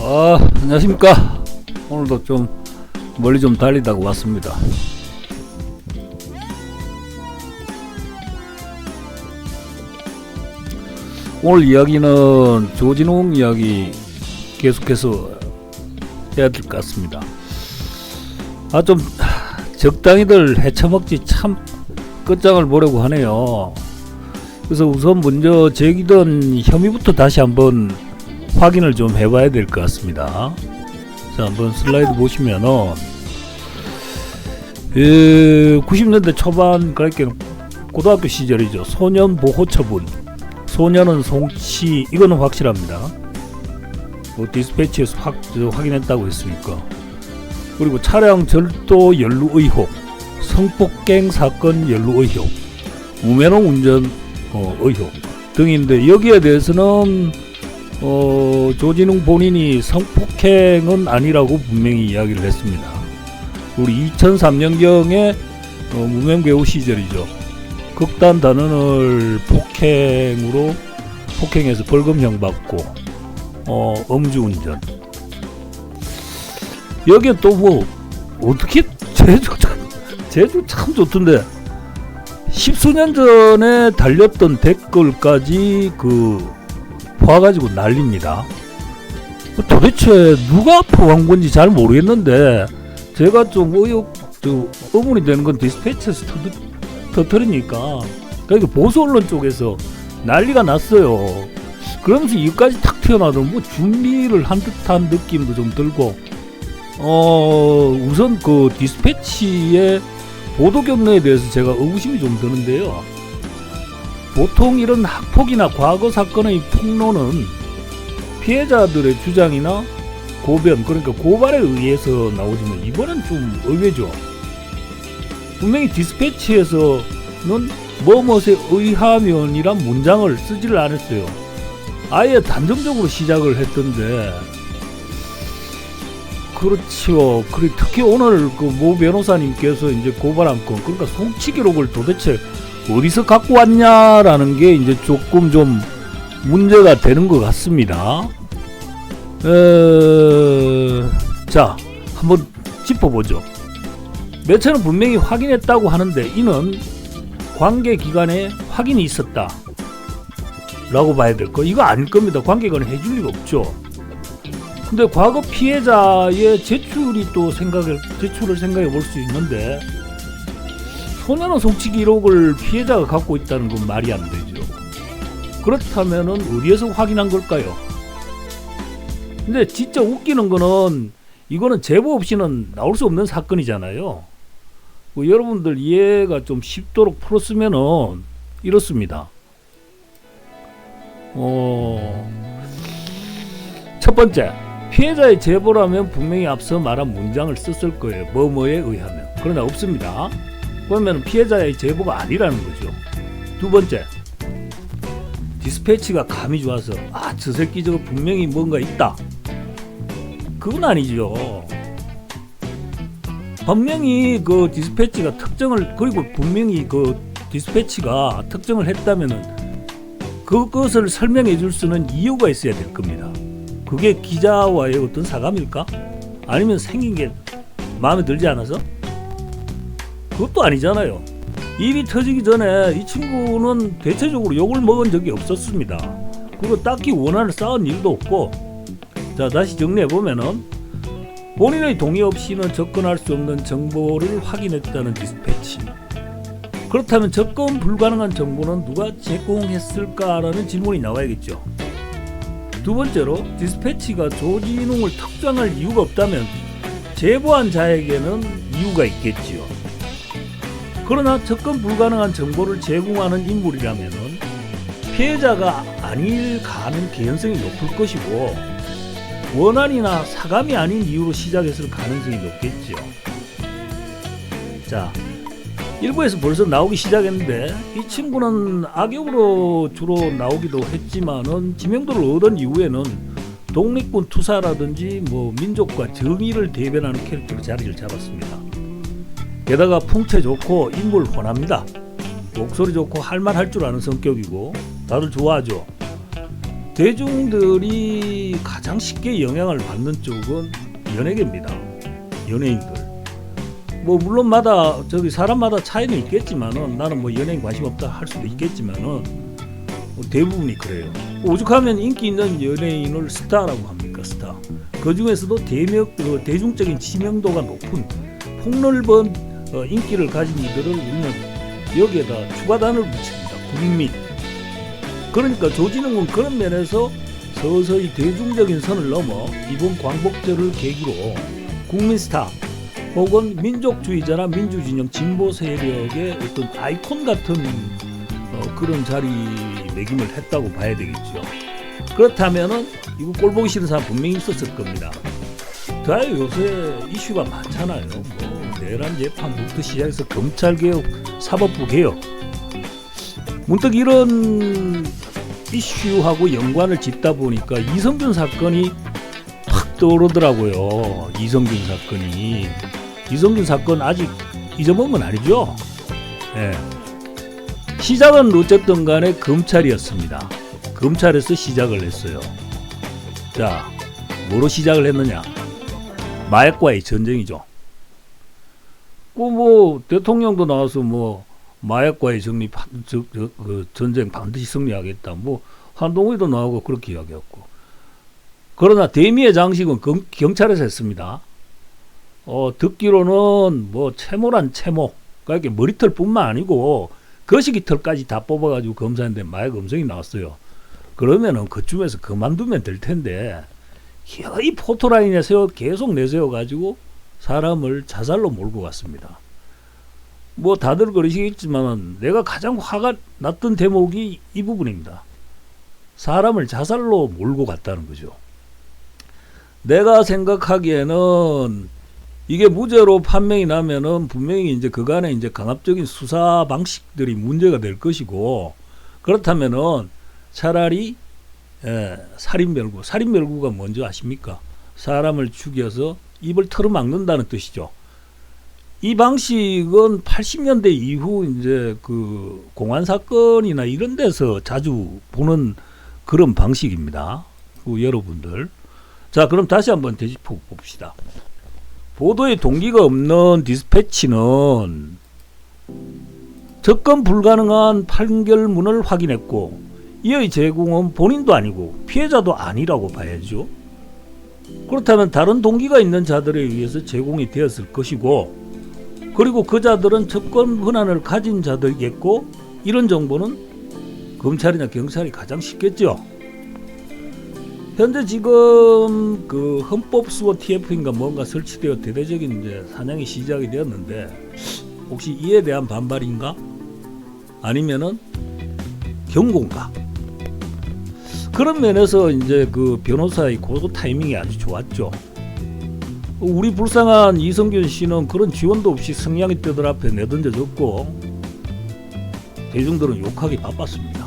안녕하십니까. 오늘도 좀 멀리 좀 달리다가 왔습니다. 오늘 이야기는 조진웅 이야기 계속해서 해야 될 것 같습니다. 좀 적당히들 헤쳐먹지 참 끝장을 보려고 하네요. 그래서 우선 먼저 제기된 혐의부터 다시 한번 확인을 좀 해봐야 될 것 같습니다. 자, 한번 슬라이드 보시면은 90년대 초반, 그러니까 고등학교 시절이죠. 소년 보호 처분, 소년은 송치, 이거는 확실합니다. 뭐 디스패치에서 확인했다고 했으니까. 그리고 차량 절도 연루 의혹, 성폭행 사건 연루 의혹, 무면허 운전 의혹 등인데, 여기에 대해서는 조진웅 본인이 성폭행은 아니라고 분명히 이야기를 했습니다. 우리 2003년경에 무명배우 시절이죠. 극단 단원을 폭행해서 벌금형 받고 음주운전. 여기에 또 뭐 어떻게 제주 참 좋던데, 10수년 전에 달렸던 댓글까지 포와가지고 난립니다. 도대체 누가 포한 건지 잘 모르겠는데, 제가 좀 의문이 되는 건 디스패치에서 터뜨리니까, 그러니까 보수 언론 쪽에서 난리가 났어요. 그러면서 이것까지 탁 튀어나오면 뭐 준비를 한 듯한 느낌도 좀 들고, 우선 그 디스패치의 보도 경로에 대해서 제가 의구심이 좀 드는데요. 보통 이런 학폭이나 과거 사건의 폭로는 피해자들의 주장이나 고변, 그러니까 고발에 의해서 나오지만, 이번엔 좀 의외죠. 분명히 디스패치에서는 뭐뭇에 의하면이란 문장을 쓰지를 않았어요. 아예 단정적으로 시작을 했던데, 그렇죠. 특히 오늘 그 모 변호사님께서 이제 고발한 건, 그러니까 송치 기록을 도대체 어디서 갖고 왔냐라는 게 이제 조금 좀 문제가 되는 것 같습니다. 자, 한번 짚어보죠. 매체는 분명히 확인했다고 하는데, 이는 관계기관에 확인이 있었다 라고 봐야 될 거. 이거 아닐 겁니다. 관계기관이 해줄 리가 없죠. 근데 과거 피해자의 제출을 생각해 볼 수 있는데, 소년원 송치 기록을 피해자가 갖고 있다는 건 말이 안 되죠. 그렇다면은 어디에서 확인한 걸까요? 근데 진짜 웃기는 거는, 이거는 제보 없이는 나올 수 없는 사건이잖아요. 여러분들 이해가 좀 쉽도록 풀었으면은 이렇습니다. 첫 번째, 피해자의 제보라면 분명히 앞서 말한 문장을 썼을 거예요. 뭐뭐에 의하면. 그러나 없습니다. 그러면 피해자의 제보가 아니라는 거죠. 두 번째, 디스패치가 감이 좋아서 저 새끼 저거 분명히 뭔가 있다, 그건 아니죠. 분명히 그 디스패치가 특정을, 그리고 분명히 그 디스패치가 특정을 했다면은 그것을 설명해 줄 수는 이유가 있어야 될 겁니다. 그게 기자와의 어떤 사감일까? 아니면 생긴 게 마음에 들지 않아서? 그것도 아니잖아요. 일이 터지기 전에 이 친구는 대체적으로 욕을 먹은 적이 없었습니다. 그리고 딱히 원한을 쌓은 일도 없고. 자, 다시 정리해보면은, 본인의 동의 없이는 접근할 수 없는 정보를 확인했다는 디스패치. 그렇다면 접근 불가능한 정보는 누가 제공했을까라는 질문이 나와야겠죠. 두 번째로, 디스패치가 조진웅을 특정할 이유가 없다면 제보한 자에게는 이유가 있겠지요. 그러나 접근 불가능한 정보를 제공하는 인물이라면 피해자가 아닐 개연성이 높을 것이고, 원한이나 사감이 아닌 이유로 시작했을 가능성이 높겠죠. 자, 일부에서 벌써 나오기 시작했는데, 이 친구는 악역으로 주로 나오기도 했지만은 지명도를 얻은 이후에는 독립군 투사라든지 민족과 정의를 대변하는 캐릭터로 자리를 잡았습니다. 게다가 풍채 좋고 인물 훤합니다. 목소리 좋고 할 말 할 줄 아는 성격이고 다들 좋아하죠. 대중들이 가장 쉽게 영향을 받는 쪽은 연예계입니다. 연예인들. 뭐 물론 사람마다 차이는 있겠지만은 나는 뭐 연예인 관심 없다 할 수도 있겠지만은 뭐 대부분이 그래요. 오죽하면 인기 있는 연예인을 스타라고 합니까? 스타. 그 중에서도 대중적인知名도가 높은 폭넓은 인기를 가진 이들을 우리는 여기에다 추가단을 붙입니다. 국민. 그러니까 조진웅은 그런 면에서 서서히 대중적인 선을 넘어 이번 광복절을 계기로 국민 스타 혹은 민족주의자나 민주진영 진보 세력의 어떤 아이콘 같은 그런 자리매김을 했다고 봐야 되겠죠. 그렇다면은 이거 꼴보기 싫은 사람 분명히 있었을 겁니다. 다 요새 이슈가 많잖아요. 뭐 내란 재판부터 시작해서 검찰개혁, 사법부 개혁. 문득 이런 이슈하고 연관을 짓다 보니까 이성균 사건이 확 떠오르더라고요. 이성균 사건 아직 잊어먹은 건 아니죠? 예. 시작은 어쨌든 간에 검찰이었습니다. 검찰에서 시작을 했어요. 자, 뭐로 시작을 했느냐? 마약과의 전쟁이죠. 뭐 대통령도 나와서 뭐 마약과의 전쟁 반드시 승리하겠다. 뭐 한동훈이도 나오고 그렇게 이야기했고. 그러나 대미의 장식은 경찰에서 했습니다. 듣기로는 뭐 채모란 채모, 그러니까 머리털뿐만 아니고 거시기털까지 다 뽑아가지고 검사했는데 마약 음성이 나왔어요. 그러면은 그쯤에서 그만두면 될 텐데 이 포토라인에서 계속 내세워가지고 사람을 자살로 몰고 갔습니다. 뭐 다들 그러시겠지만 내가 가장 화가 났던 대목이 이 부분입니다. 사람을 자살로 몰고 갔다는 거죠. 내가 생각하기에는 이게 무죄로 판명이 나면은 분명히 이제 그간에 이제 강압적인 수사 방식들이 문제가 될 것이고, 그렇다면은 차라리 살인멸구가 뭔지 아십니까? 사람을 죽여서 입을 털어막는다는 뜻이죠. 이 방식은 80년대 이후 이제 그 공안 사건이나 이런 데서 자주 보는 그런 방식입니다. 여러분들. 자, 그럼 다시 한번 되짚어 봅시다. 보도의 동기가 없는 디스패치는 접근 불가능한 판결문을 확인했고, 이의 제공은 본인도 아니고 피해자도 아니라고 봐야죠. 그렇다면 다른 동기가 있는 자들에 의해서 제공이 되었을 것이고, 그리고 그 자들은 접근 권한을 가진 자들이겠고, 이런 정보는 검찰이나 경찰이 가장 쉽겠죠. 현재 지금 그 헌법수호 TF인가 뭔가 설치되어 대대적인 이제 사냥이 시작이 되었는데, 혹시 이에 대한 반발인가? 아니면은 경고인가? 그런 면에서 이제 그 변호사의 고소 타이밍이 아주 좋았죠. 우리 불쌍한 이성균 씨는 그런 지원도 없이 성냥이 떼들 앞에 내던져졌고, 대중들은 욕하기 바빴습니다.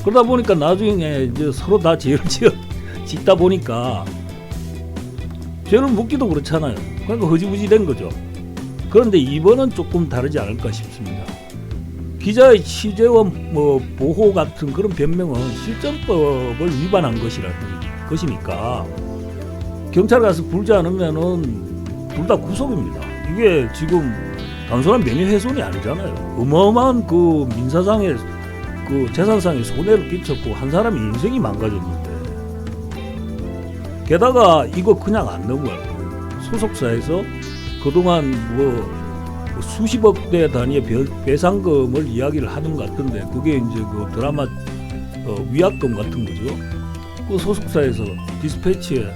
그러다 보니까 나중에 이제 서로 다 죄를 짓다 보니까 죄를 묻기도 그렇잖아요. 그러니까 허지부지 된 거죠. 그런데 이번은 조금 다르지 않을까 싶습니다. 기자의 취재와 뭐 보호 같은 그런 변명은 실정법을 위반한 것이니까 경찰 가서 불지 않으면은 둘 다 구속입니다. 이게 지금 단순한 명예훼손이 아니잖아요. 어마어마한 그 민사상의 그 재산상의 손해를 끼쳤고 한 사람의 인생이 망가졌는데, 게다가 이거 그냥 안 넘어가요. 소속사에서 그동안 뭐 수십억대 단위의 배상금을 이야기를 하는 것 같은데, 그게 이제 그 드라마 위약금 같은 거죠. 그 소속사에서 디스패치에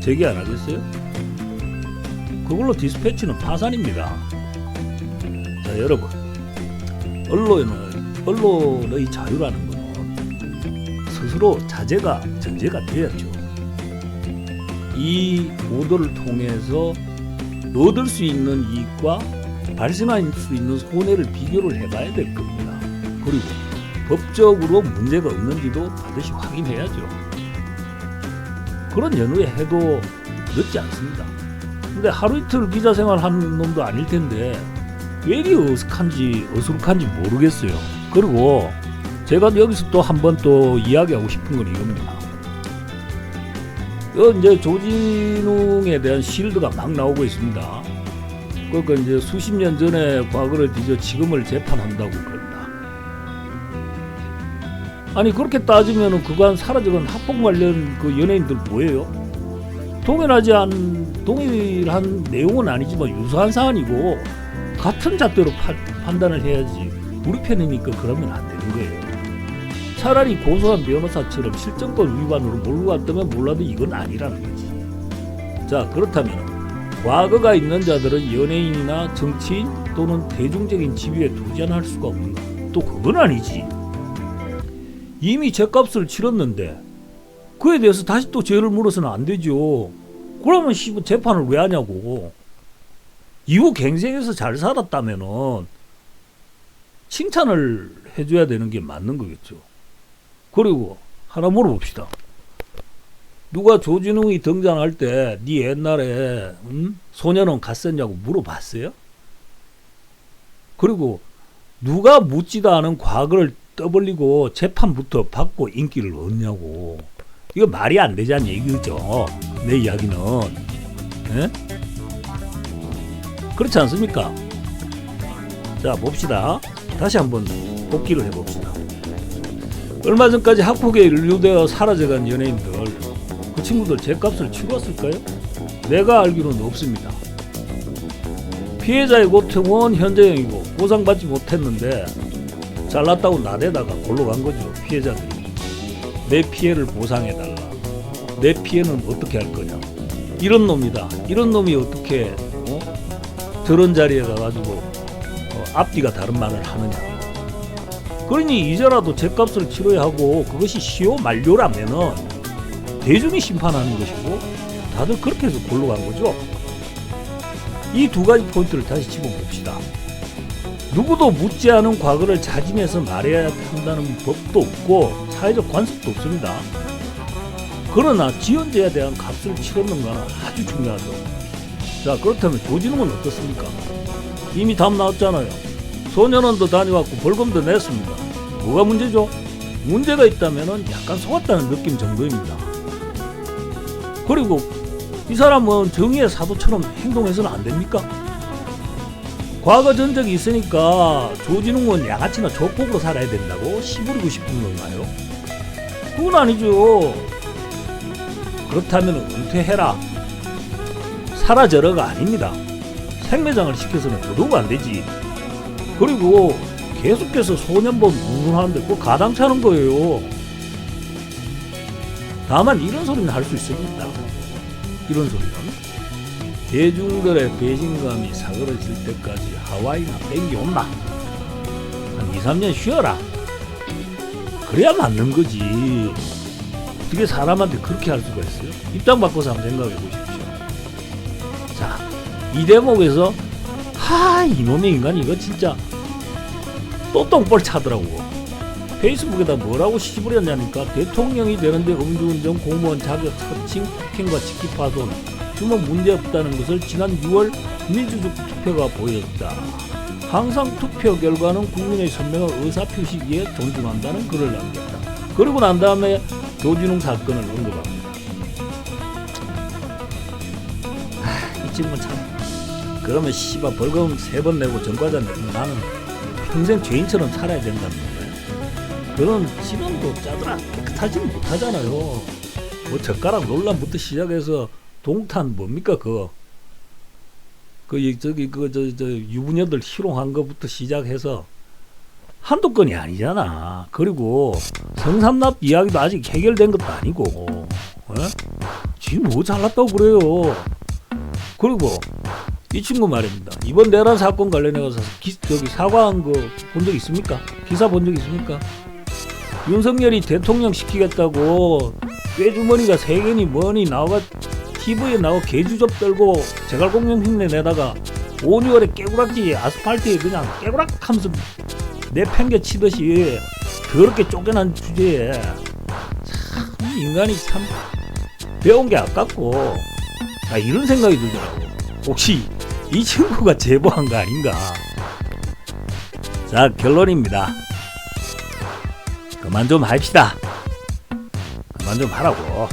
제기 안 하겠어요? 그걸로 디스패치는 파산입니다. 자, 여러분, 언론의 자유라는 것은 스스로 자제가 전제가 되어야죠. 이 보도를 통해서 얻을 수 있는 이익과 발생할 수 있는 손해를 비교를 해봐야 될 겁니다. 그리고 법적으로 문제가 없는지도 반드시 확인해야죠. 그런 연후에 해도 늦지 않습니다. 근데 하루 이틀 기자 생활하는 놈도 아닐 텐데 왜 이리 어수룩한지 모르겠어요. 그리고 제가 여기서 또 한 번 또 이야기하고 싶은 건 이겁니다. 이제 조진웅에 대한 실드가 막 나오고 있습니다. 그러니까 이제 수십 년 전에 과거를 뒤져 지금을 재판한다고 그런다. 아니 그렇게 따지면은 그간 사라져간 학폭 관련 그 연예인들 뭐예요? 동일한 내용은 아니지만 유사한 사안이고 같은 잣대로 판단을 해야지. 우리 편이니까 그러면 안 되는 거예요. 차라리 고소한 변호사처럼 실정권 위반으로 몰고 갔다면 몰라도 이건 아니라는 거지. 자, 그렇다면 과거가 있는 자들은 연예인이나 정치인 또는 대중적인 지위에 도전할 수가 없는가? 또 그건 아니지. 이미 죗값을 치렀는데 그에 대해서 다시 또 죄를 물어서는 안 되죠. 그러면 재판을 왜 하냐고. 이후 갱생해서 잘 살았다면은 칭찬을 해줘야 되는 게 맞는 거겠죠. 그리고 하나 물어봅시다. 누가 조진웅이 등장할 때 네 옛날에 소년원 갔었냐고 물어봤어요? 그리고 누가 묻지도 않은 과거를 떠벌리고 재판부터 받고 인기를 얻냐고. 이거 말이 안 되자는 얘기죠. 내 이야기는. 에? 그렇지 않습니까? 자, 봅시다. 다시 한번 복기를 해봅시다. 얼마 전까지 학폭에 연루되어 사라져간 연예인들, 그 친구들 죗값을 치렀을까요? 내가 알기로는 없습니다. 피해자의 고통은 현재형이고 보상받지 못했는데 잘났다고 나대다가 골로 간 거죠. 피해자들이 내 피해를 보상해달라. 내 피해는 어떻게 할 거냐. 이런 놈이다. 이런 놈이 어떻게 저런 자리에 가가지고 앞뒤가 다른 말을 하느냐. 그러니 이제라도 죗값을 치러야 하고 그것이 시효 만료라면은 대중이 심판하는 것이고 다들 그렇게 해서 골로 간 거죠. 이 두 가지 포인트를 다시 짚어봅시다. 누구도 묻지 않은 과거를 자진해서 말해야 한다는 법도 없고 사회적 관습도 없습니다. 그러나 지연자에 대한 값을 치렀는가는 아주 중요하죠. 자, 그렇다면 조진웅은 어떻습니까? 이미 답 나왔잖아요. 소년원도 다녀왔고 벌금도 냈습니다. 뭐가 문제죠? 문제가 있다면 약간 속았다는 느낌 정도입니다. 그리고 이 사람은 정의의 사도처럼 행동해서는 안 됩니까? 과거 전적이 있으니까 조진웅은 양아치나 조폭으로 살아야 된다고 시부리고 싶은 건가요? 그건 아니죠. 그렇다면 은퇴해라. 사라져라가 아닙니다. 생매장을 시켜서는 더더욱 안 되지. 그리고 계속해서 소년범 운운하는데 그거 가당찮은 거예요. 다만 이런 소리는 할 수 있습니다. 이런 소리는 대중들의 배신감이 사그러질 때까지 하와이나 땡겨온다. 한 2, 3년 쉬어라. 그래야 맞는 거지. 어떻게 사람한테 그렇게 할 수가 있어요? 입장 바꿔서 한번 생각해 보십시오. 자, 이 대목에서 이놈의 인간 이거 진짜 또 똥볼 차더라고. 페이스북에다 뭐라고 시부렸냐니까 대통령이 되는데 음주운전, 공무원 자격 서칭, 폭행과 직기파손 주면 문제없다는 것을 지난 6월 민주적 투표가 보였다. 항상 투표 결과는 국민의 선명한 의사표시기에 존중한다는 글을 남겼다. 그리고 난 다음에 조진웅 사건을 언급합니다. 이 친구는 참 그러면 벌금 3번 내고 전과자 내고 나는 평생 죄인처럼 살아야 된다는 거예요. 그런 시간도 짜들아 깨끗하지는 못하잖아요. 뭐 젓가락 논란부터 시작해서 동탄 뭡니까 유부녀들 희롱한 것부터 시작해서 한두 건이 아니잖아. 그리고 성삼납 이야기도 아직 해결된 것도 아니고 지금 뭐 잘났다고 그래요. 그리고 이 친구 말입니다. 이번 내란 사건 관련해서 사과한 거 본 적 있습니까? 기사 본 적 있습니까? 윤석열이 대통령 시키겠다고 꾀주머니가 3개니 뭐니 나와 TV에 나와 개주접 떨고 제갈공룡 흉내 내다가 5, 6월에 깨구락지 아스팔트에 그냥 깨구락 하면서 내팽개 치듯이 더럽게 쫓겨난 주제에 참 인간이 참 배운 게 아깝고 이런 생각이 들더라고. 혹시 이 친구가 제보한 거 아닌가? 자, 결론입니다. 그만 좀 합시다. 그만 좀 하라고.